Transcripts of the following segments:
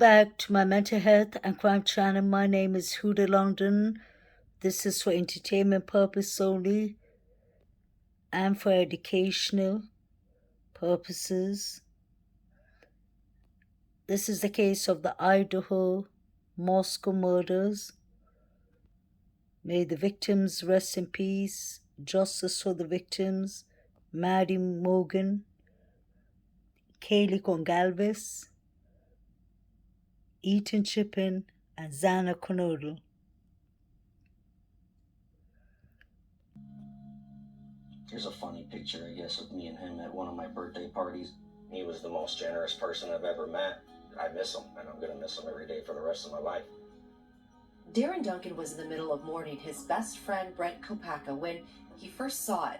back to my mental health and crime channel. My name is Huda London. This is for entertainment purpose solely and for educational purposes. This is the case of the Idaho Moscow murders. May the victims rest in peace. Justice for the victims. Maddie Morgan, Kaylee Gongalves, Ethan Chippen, and Xana Kernodle. Here's a funny picture, I guess, of me and him at one of my birthday parties. He was the most generous person I've ever met. I miss him, and I'm going to miss him every day for the rest of my life. Darren Duncan was in the middle of mourning his best friend Brent Kopako when he first saw it.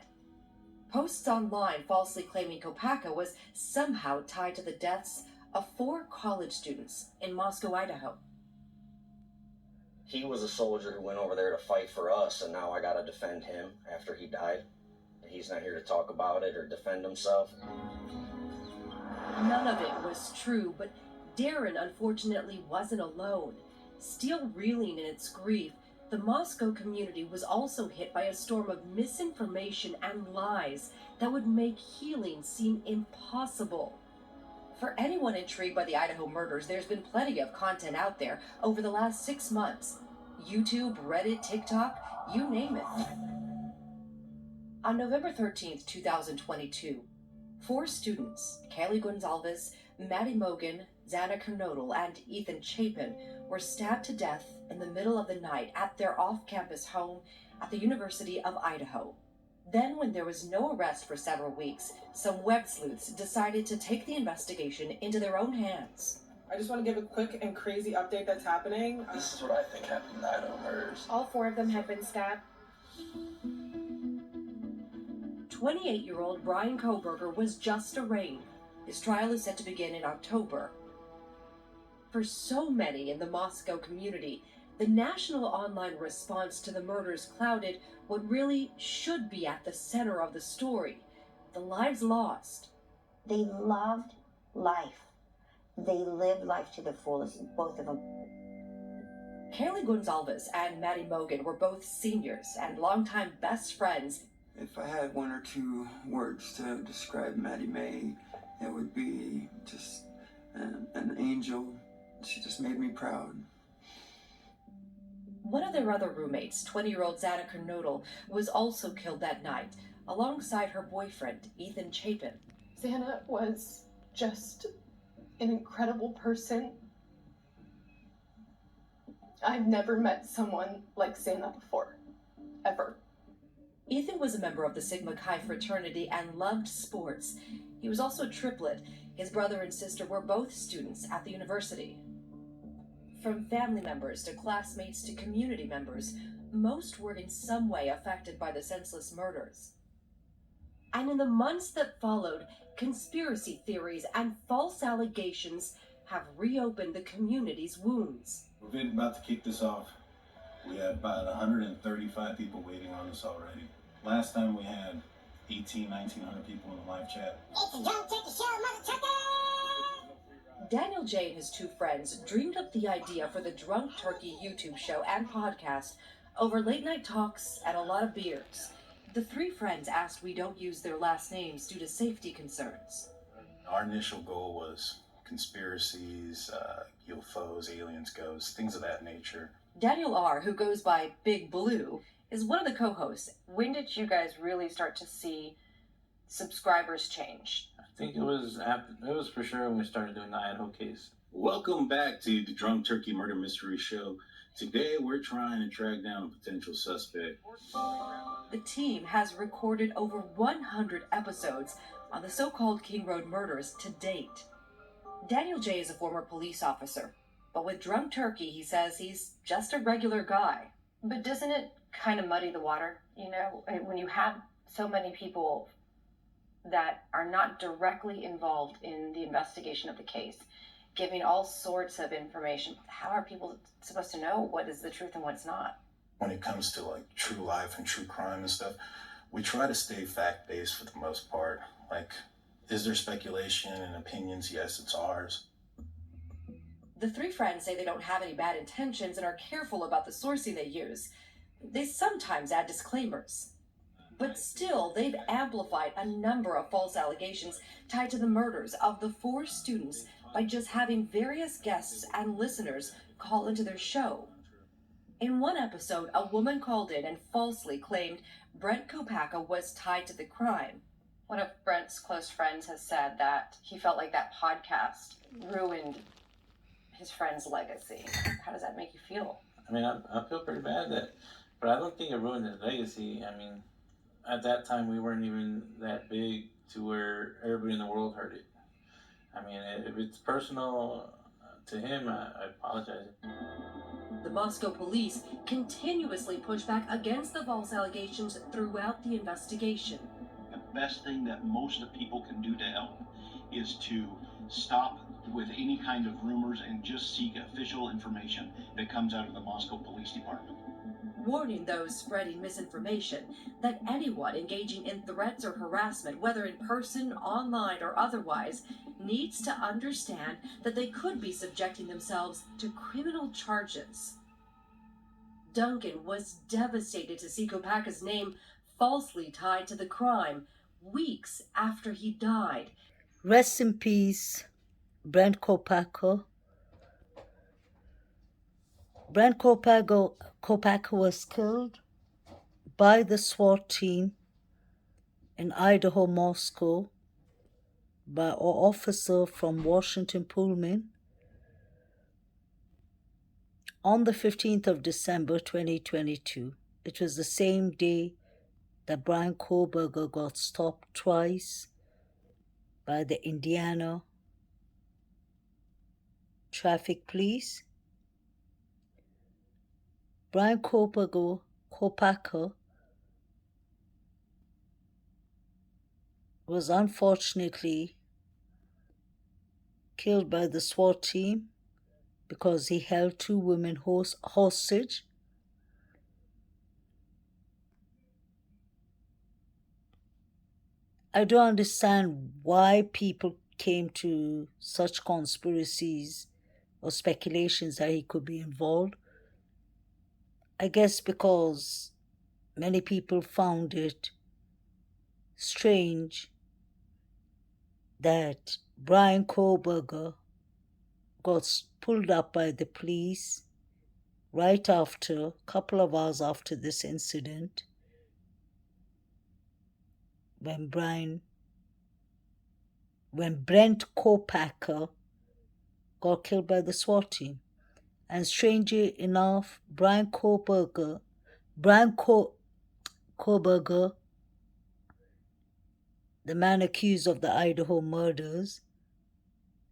Posts online falsely claiming Kopako was somehow tied to the deaths of 4 college students in Moscow, Idaho. He was a soldier who went over there to fight for us, and now I got to defend him after he died. He's not here to talk about it or defend himself. None of it was true, but Darren unfortunately wasn't alone. Still reeling in its grief, the Moscow community was also hit by a storm of misinformation and lies that would make healing seem impossible. For anyone intrigued by the Idaho murders, there's been plenty of content out there over the last 6 months. YouTube, Reddit, TikTok, you name it. On November 13th, 2022, 4 students, Kaylee Gonzalez, Maddie Morgan, Xana Kernodle, and Ethan Chapin, were stabbed to death in the middle of the night at their off-campus home at the University of Idaho. Then, when there was no arrest for several weeks, some web sleuths decided to take the investigation into their own hands. I just want to give a quick and crazy update that's happening. This is what I think happened in the Idaho murders. All 4 of them have been stabbed. 28-year-old Brian Kohberger was just arraigned. His trial is set to begin in October. For so many in the Moscow community, the national online response to the murders clouded what really should be at the center of the story: the lives lost. They loved life. They lived life to the fullest, both of them. Kaylee Gonzalez and Maddie Morgan were both seniors and longtime best friends. If I had 1 or 2 words to describe Maddie May, it would be just an angel. She just made me proud. One of their other roommates, 20-year-old Xana Kernodle, was also killed that night, alongside her boyfriend, Ethan Chapin. Xana was just an incredible person. I've never met someone like Xana before, ever. Ethan was a member of the Sigma Chi fraternity and loved sports. He was also a triplet. His brother and sister were both students at the university. From family members to classmates to community members, most were in some way affected by the senseless murders. And in the months that followed, conspiracy theories and false allegations have reopened the community's wounds. We're about to kick this off. We have about 135 people waiting on us already. Last time we had 1,900 people in the live chat. It's a Drunk Turkey Show, motherfucker! Daniel J and his 2 friends dreamed up the idea for the Drunk Turkey YouTube show and podcast over late night talks and a lot of beers. The 3 friends asked we don't use their last names due to safety concerns. Our initial goal was conspiracies, UFOs, aliens, ghosts, things of that nature. Daniel R., who goes by Big Blue, is one of the co-hosts. When did you guys really start to see subscribers change? I think it was for sure when we started doing the Idaho case. Welcome back to the Drunk Turkey Murder Mystery Show. Today we're trying to track down a potential suspect. The team has recorded over 100 episodes on the so-called King Road murders to date. Daniel J is a former police officer, but with Drunk Turkey, he says he's just a regular guy. But doesn't it kind of muddy the water? You know, when you have so many people that are not directly involved in the investigation of the case, giving all sorts of information, how are people supposed to know what is the truth and what's not? When it comes to like true life and true crime and stuff, we try to stay fact-based for the most part. Like, is there speculation and opinions? Yes, it's ours. The three friends say they don't have any bad intentions and are careful about the sourcing they use. They sometimes add disclaimers. But still, they've amplified a number of false allegations tied to the murders of the 4 students by just having various guests and listeners call into their show. In one episode, a woman called in and falsely claimed Brent Kopako was tied to the crime. One of Brent's close friends has said that he felt like that podcast ruined his friend's legacy. How does that make you feel? I mean, I feel pretty bad but I don't think it ruined his legacy. I mean, at that time we weren't even that big to where everybody in the world heard it. I mean, if it's personal to him, I apologize. The Moscow police continuously push back against the false allegations throughout the investigation. The best thing that most of the people can do to help is to stop with any kind of rumors and just seek official information that comes out of the Moscow Police Department. Warning those spreading misinformation that anyone engaging in threats or harassment, whether in person, online, or otherwise, needs to understand that they could be subjecting themselves to criminal charges. Duncan was devastated to see Kopako's name falsely tied to the crime weeks after he died. Rest in peace, Brent Kopako. Brent Kopako was killed by the SWAT team in Idaho, Moscow, by an officer from Washington, Pullman, on the 15th of December 2022. It was the same day that Brian Koberger got stopped twice by the Indiana traffic police. Brian Kopako was unfortunately killed by the SWAT team because he held 2 women hostage. I don't understand why people came to such conspiracies or speculations that he could be involved. I guess because many people found it strange that Brian Koberger got pulled up by the police right after, a couple of hours after this incident, when Brent Kopako got killed by the SWAT team. And strangely enough, Brian Koberger, the man accused of the Idaho murders,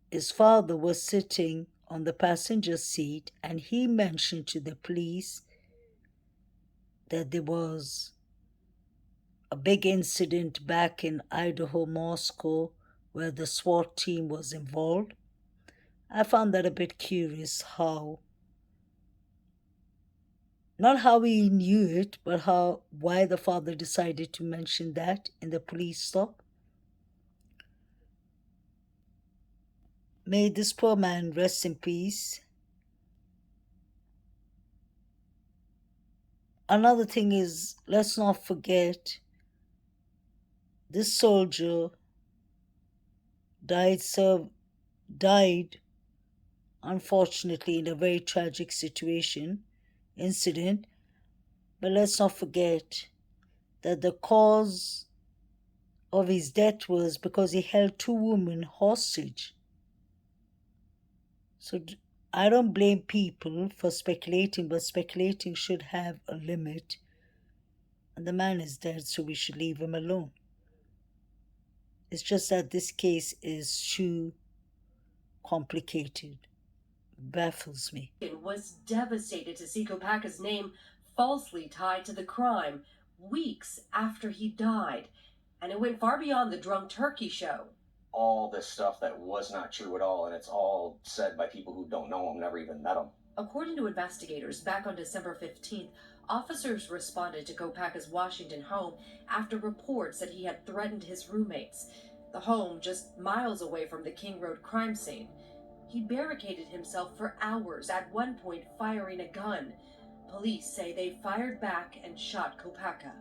his father was sitting on the passenger seat, and he mentioned to the police that there was a big incident back in Idaho, Moscow, where the SWAT team was involved. I found that a bit curious not how he knew it, but why the father decided to mention that in the police stop. May this poor man rest in peace. Another thing is, let's not forget, this soldier died unfortunately in a very tragic incident, but let's not forget that the cause of his death was because he held 2 women hostage. So I don't blame people for speculating, but speculating should have a limit. And the man is dead, so we should leave him alone. It's just that this case is too complicated. Baffles me. Was devastated to see Kopako's name falsely tied to the crime weeks after he died, and it went far beyond the drunk turkey show. All this stuff that was not true at all, and it's all said by people who don't know him, never even met him. According to investigators, back on December 15th, officers responded to Kopako's Washington home after reports that he had threatened his roommates. The home just miles away from the King Road crime scene. He barricaded himself for hours, at one point firing a gun. Police say they fired back and shot Kopako.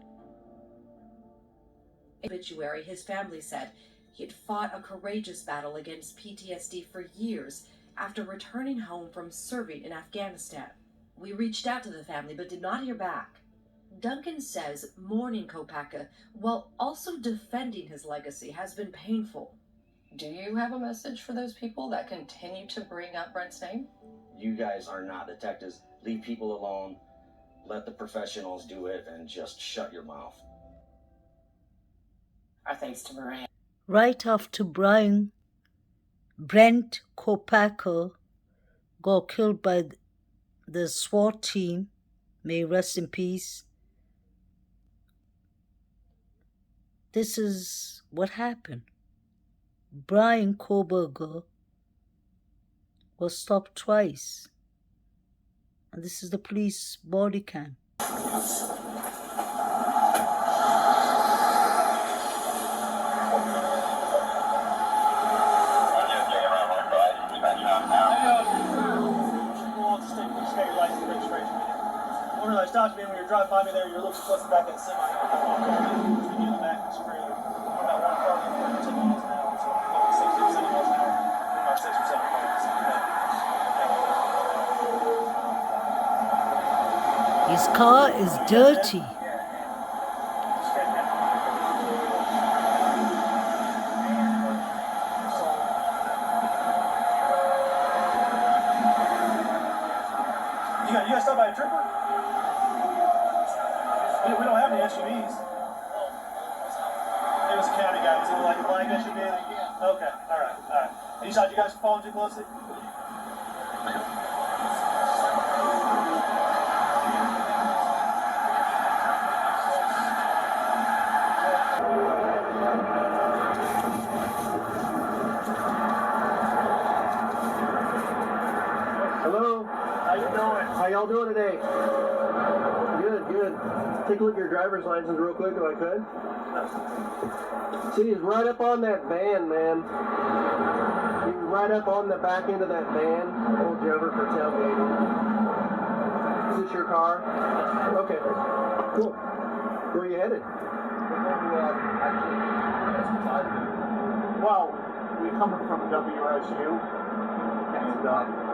In obituary, his family said he had fought a courageous battle against PTSD for years after returning home from serving in Afghanistan. We reached out to the family but did not hear back. Duncan says mourning Kopako while also defending his legacy has been painful. Do you have a message for those people that continue to bring up Brent's name? You guys are not detectives. Leave people alone. Let the professionals do it and just shut your mouth. Our thanks to Maria. Right after Brent Kopako got killed by the SWAT team, may he rest in peace, this is what happened. Brian Koberger was stopped twice. And this is the police body cam. I stopped me when you were driving by me there. You're looking close back in the semi. You in the back and scream. About 140, 10 miles an hour. So maybe 60 or 70 miles an hour. About 6 or 7 miles. His car is dirty. You got stopped by a trooper? We don't have any SUVs. It was a county guy. Was it like a black SUV? Okay, all right. And you thought you guys were following too closely? Hello. How you doing? How y'all doing today? Good. Take a look at your driver's license real quick if I could. See, he's right up on that van, man. He was right up on the back end of that van. Pulled you over for tailgating. Is this your car? Okay. Cool. Where are you headed? Well, we coming from WSU, and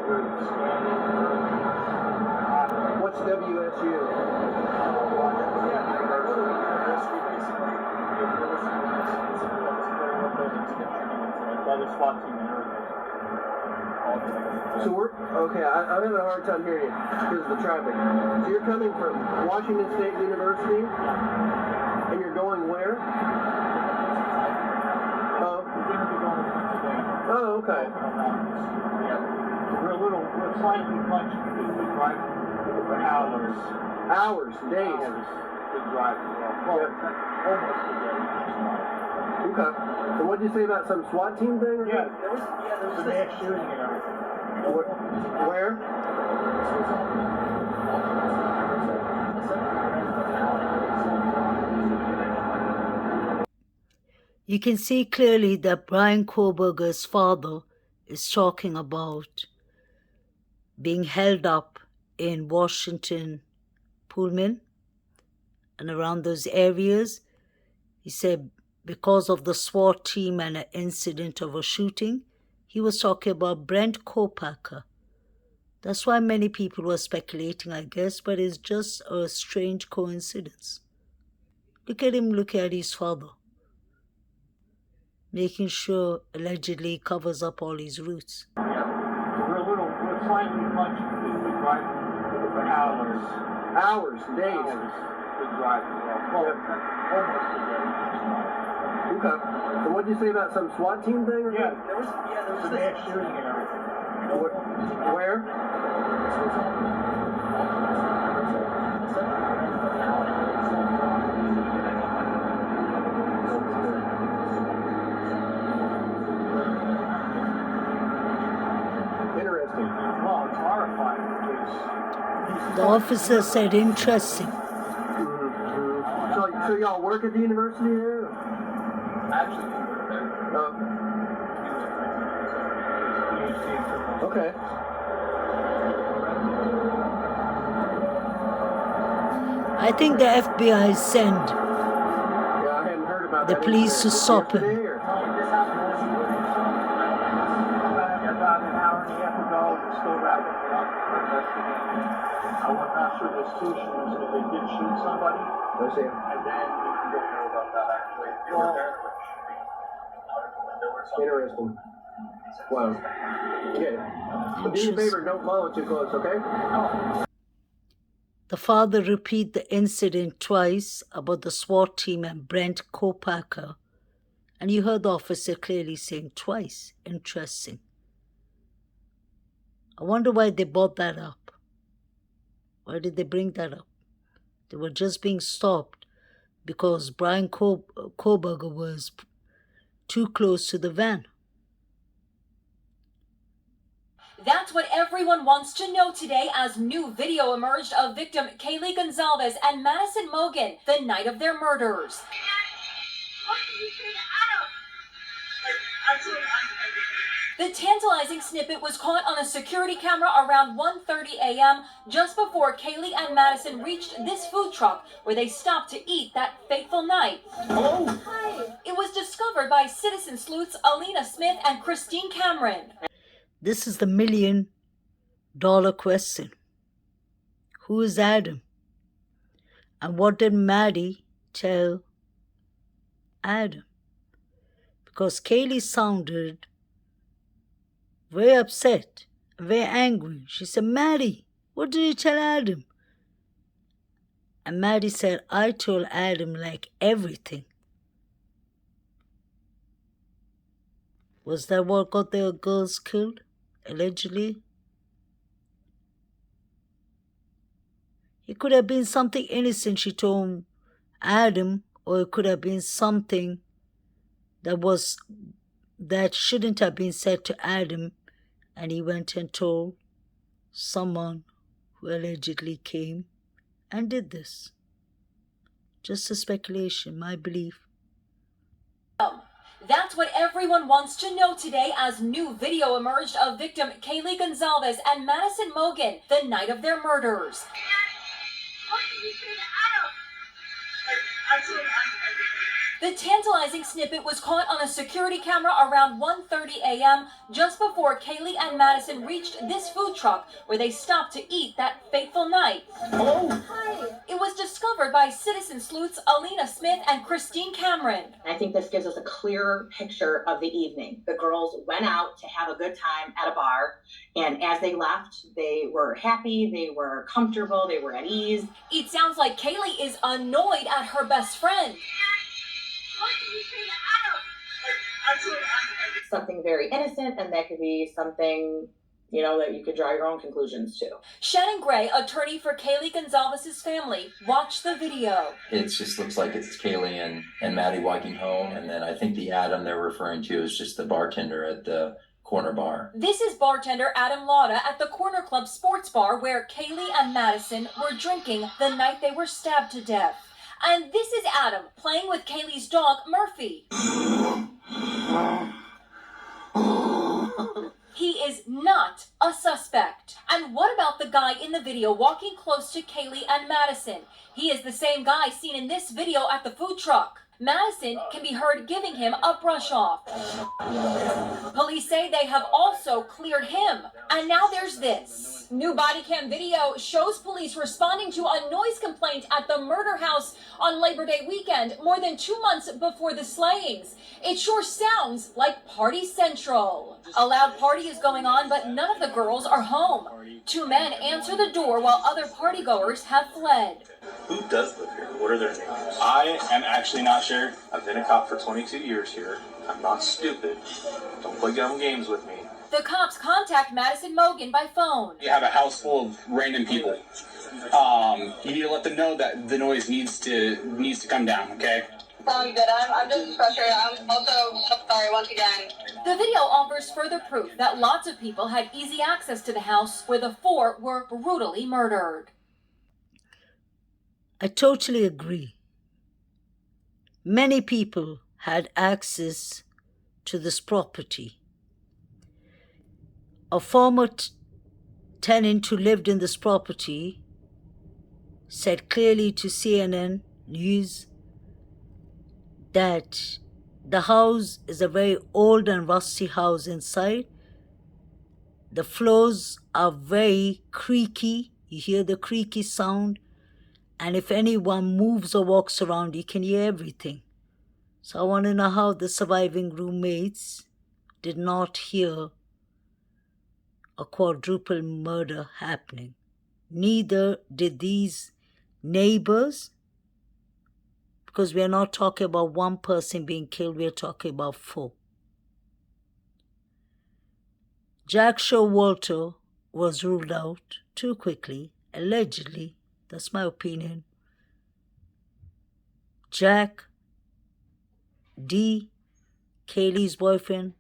we're What's WSU? So we're okay. I'm having a hard time hearing you because of the traffic. So you're coming from Washington State University, and you're going where? Oh, okay. We're slightly punched because we drive for hours. Hours, days. We drive. Well, almost a day. Okay. And what did you say about some SWAT team thing? Or Yeah, there was a mass shooting and everything. Where? You can see clearly that Brian Koberger's father is talking about being held up in Washington, Pullman, and around those areas. He said because of the SWAT team and an incident of a shooting, he was talking about Brent Kopako. That's why many people were speculating, I guess, but it's just a strange coincidence. Look at him, look at his father, making sure allegedly he covers up all his roots. We're slightly punched because we drive for hours. Hours, days. We drive. Well, almost a day. Okay. And what did you say about some SWAT team thing? Or Yeah, there was a mass shooting and everything. Where? Interesting. Well, it's horrifying because The officer said interesting. So y'all work at the university there? actually, No. Okay. I think the FBI sent Yeah, I hadn't heard about the that police to incident. stop him. Yesterday, or? This happened yesterday. About an hour and a half ago, we're still wrapping it up. I went after the two shooters because they did shoot somebody. I see. And then we don't know about that actually. They were there for shooting out of the window or something. Interesting. Wow. Okay. But do me a favor, don't follow too close, okay? The father repeated the incident twice about the SWAT team and Brent Kopako, and you heard the officer clearly saying twice. Interesting. I wonder why they brought that up. Why did they bring that up? They were just being stopped because Brian Kopako was too close to the van. That's what everyone wants to know today as new video emerged of victim Kaylee Gonzalez and Madison Mogan the night of their murders. The tantalizing snippet was caught on a security camera around 1:30 a.m. just before Kaylee and Madison reached this food truck where they stopped to eat that fateful night. Hello? Hi. It was discovered by citizen sleuths Alina Smith and Christine Cameron. This is the $1 million question. Who is Adam? And what did Maddie tell Adam? Because Kaylee sounded very upset, very angry. She said, Maddie, what did you tell Adam? And Maddie said, I told Adam like everything. Was that what got the girls killed? Allegedly? It could have been something innocent she told Adam, or it could have been something that shouldn't have been said to Adam, and he went and told someone who allegedly came and did this. Just a speculation, my belief. That's what everyone wants to know today as new video emerged of victim Kaylee Gonzalez and Madison Mogan the night of their murders. The tantalizing snippet was caught on a security camera around 1:30 a.m. just before Kaylee and Madison reached this food truck where they stopped to eat that fateful night. Hello? Hi. It was discovered by citizen sleuths Alina Smith and Christine Cameron. I think this gives us a clearer picture of the evening. The girls went out to have a good time at a bar, and as they left, they were happy, they were comfortable, they were at ease. It sounds like Kaylee is annoyed at her best friend. Something very innocent, and that could be something, that you could draw your own conclusions to. Shannon Gray, attorney for Kaylee Gonzalez's family, watched the video. It just looks like it's Kaylee and Maddie walking home, and then I think the Adam they're referring to is just the bartender at the corner bar. This is bartender Adam Lauda at the Corner Club Sports Bar where Kaylee and Madison were drinking the night they were stabbed to death. And this is Adam playing with Kaylee's dog, Murphy. He is not a suspect. And what about the guy in the video walking close to Kaylee and Madison? He is the same guy seen in this video at the food truck. Madison can be heard giving him a brush off. Police say they have also cleared him. And now there's this. New Bodycam video shows police responding to a noise complaint at the murder house on Labor Day weekend, more than 2 months before the slayings. It sure sounds like Party Central. A loud party is going on, but none of the girls are home. 2 men answer the door while other partygoers have fled. Who does live here? What are their names? I am actually not sure. I've been a cop for 22 years here. I'm not stupid. Don't play dumb games with me. The cops contact Madison Mogan by phone. You have a house full of random people. You need to let them know that the noise needs to come down, okay? Sounds good. I'm just frustrated. I'm also sorry once again. The video offers further proof that lots of people had easy access to the house where the 4 were brutally murdered. I totally agree. Many people had access to this property. A former tenant who lived in this property said clearly to CNN News that the house is a very old and rusty house inside. The floors are very creaky. You hear the creaky sound. And if anyone moves or walks around, you can hear everything. So I want to know how the surviving roommates did not hear a quadruple murder happening. Neither did these neighbors, because we are not talking about one person being killed, we are talking about 4. Jack Showalter was ruled out too quickly, allegedly. That's my opinion. Jack D, Kaylee's boyfriend,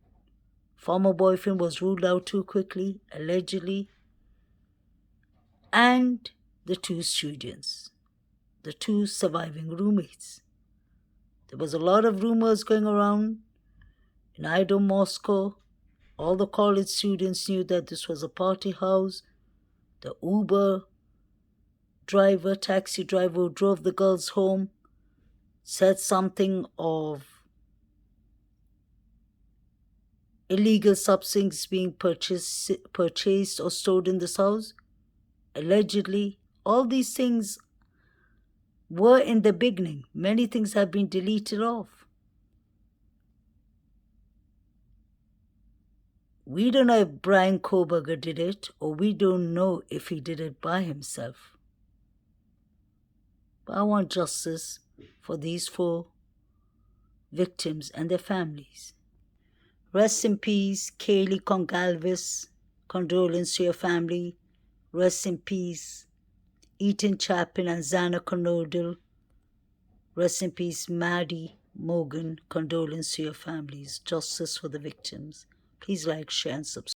former boyfriend, was ruled out too quickly, allegedly. And the 2 students, the 2 surviving roommates. There was a lot of rumors going around in Idaho, Moscow. All the college students knew that this was a party house. The Uber driver, taxi driver who drove the girls home said something of illegal substances being purchased or stored in this house. Allegedly, all these things were in the beginning. Many things have been deleted off. We don't know if Brian Koberger did it, or we don't know if he did it by himself. But I want justice for these 4 victims and their families. Rest in peace, Kaylee Congalvis. Condolence to your family. Rest in peace, Ethan Chapin and Xana Conodal. Rest in peace, Maddie Morgan. Condolence to your families. Justice for the victims. Please like, share, and subscribe.